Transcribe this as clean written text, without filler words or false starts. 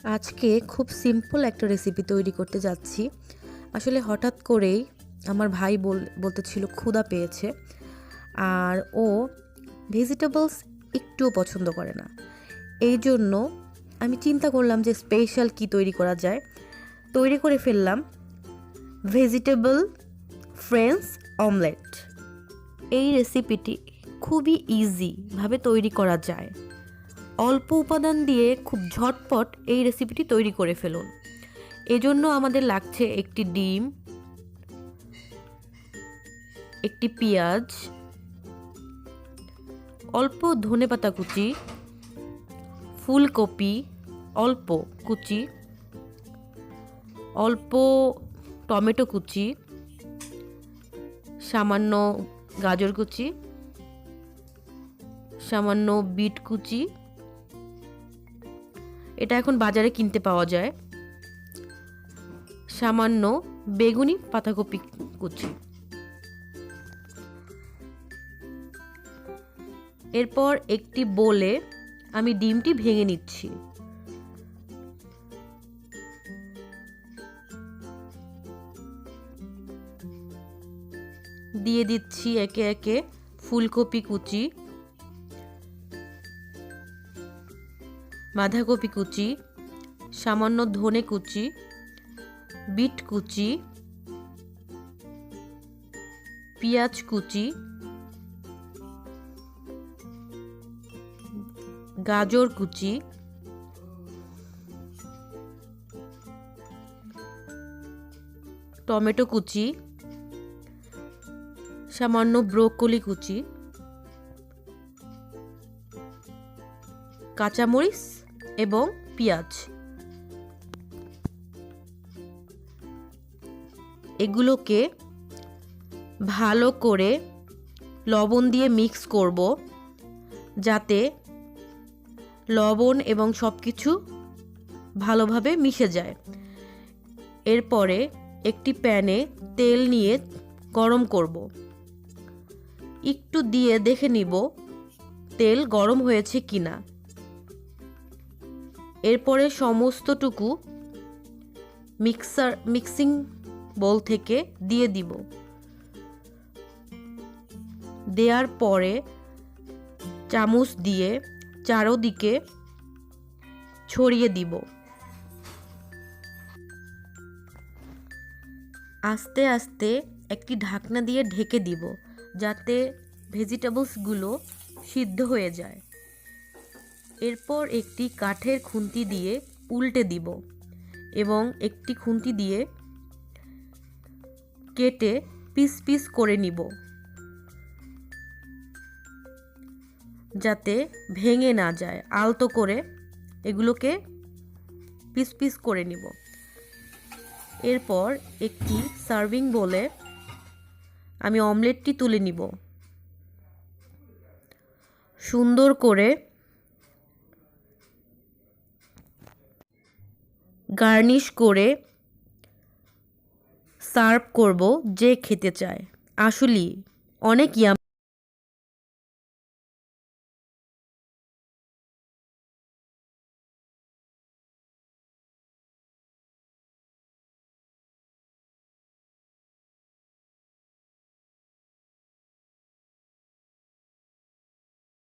আজকে খুব সিম্পল একটা রেসিপি তৈরি করতে যাচ্ছি। আসলে হঠাৎ করেই আমার ভাই বলতেছিল ক্ষুধা পেয়েছে, আর ও ভেজিটেবলস একটুও পছন্দ করে না। এই জন্য আমি চিন্তা করলাম যে স্পেশাল কি তৈরি করা যায়। তৈরি করে ফেললাম ভেজিটেবল ফ্রেঞ্চ অমলেট। এই রেসিপিটি খুবই ইজিভাবে তৈরি করা যায়। অল্প উপাদান দিয়ে খুব ঝটপট এই রেসিপিটি তৈরি করে ফেলুন। এজন্য আমাদের লাগছে একটি ডিম, একটি পেঁয়াজ, অল্প ধনেপাতা কুচি, ফুলকপি অল্প কুচি, অল্প টমেটো কুচি, সামান্য গাজর কুচি, সামান্য বিট কুচি, এটা এখন বাজারে কিনতে পাওয়া যায়, সামান্য বেগুনি পাতাকপি কুচি। এরপর একটি বোলে আমি ডিমটি ভেঙে নিচ্ছি। দিয়ে দিচ্ছি একে একে ফুলকপি কুচি, বাঁধাকপি কুচি, সামান্য ধনে কুচি, বিট কুচি, পেঁয়াজ কুচি, গাজর কুচি, টমেটো কুচি, সামান্য ব্রোকলি কুচি, কাঁচামরিচ এবং পেঁয়াজ। এগুলোকে ভালো করে লবণ দিয়ে মিক্স করব, যাতে লবণ এবং সব কিছু ভালোভাবে মিশে যায়। এরপরে একটি প্যানে তেল নিয়ে গরম করব। একটু দিয়ে দেখে নিব তেল গরম হয়েছে কিনা। এরপরে সমস্তটুকু মিক্সিং বোল থেকে দিয়ে দিব। দেওয়ার পরে চামচ দিয়ে চারদিকে ছড়িয়ে দিব। আস্তে আস্তে একটি ঢাকনা দিয়ে ঢেকে দিব, যাতে ভেজিটেবলসগুলো সিদ্ধ হয়ে যায়। এরপর একটি কাঠের খুন্তি দিয়ে উল্টে দিব এবং একটি খুন্তি দিয়ে কেটে পিস পিস করে নিব, যাতে ভেঙে না যায়। আলতো করে এগুলোকে পিস পিস করে নিব। এরপর একটি সার্ভিং বোলে আমি অমলেটটি তুলে নিব। সুন্দর করে গার্নিশ করে সার্ভ করব যে খেতে চায়। আসলেই অনেক ইয়াম।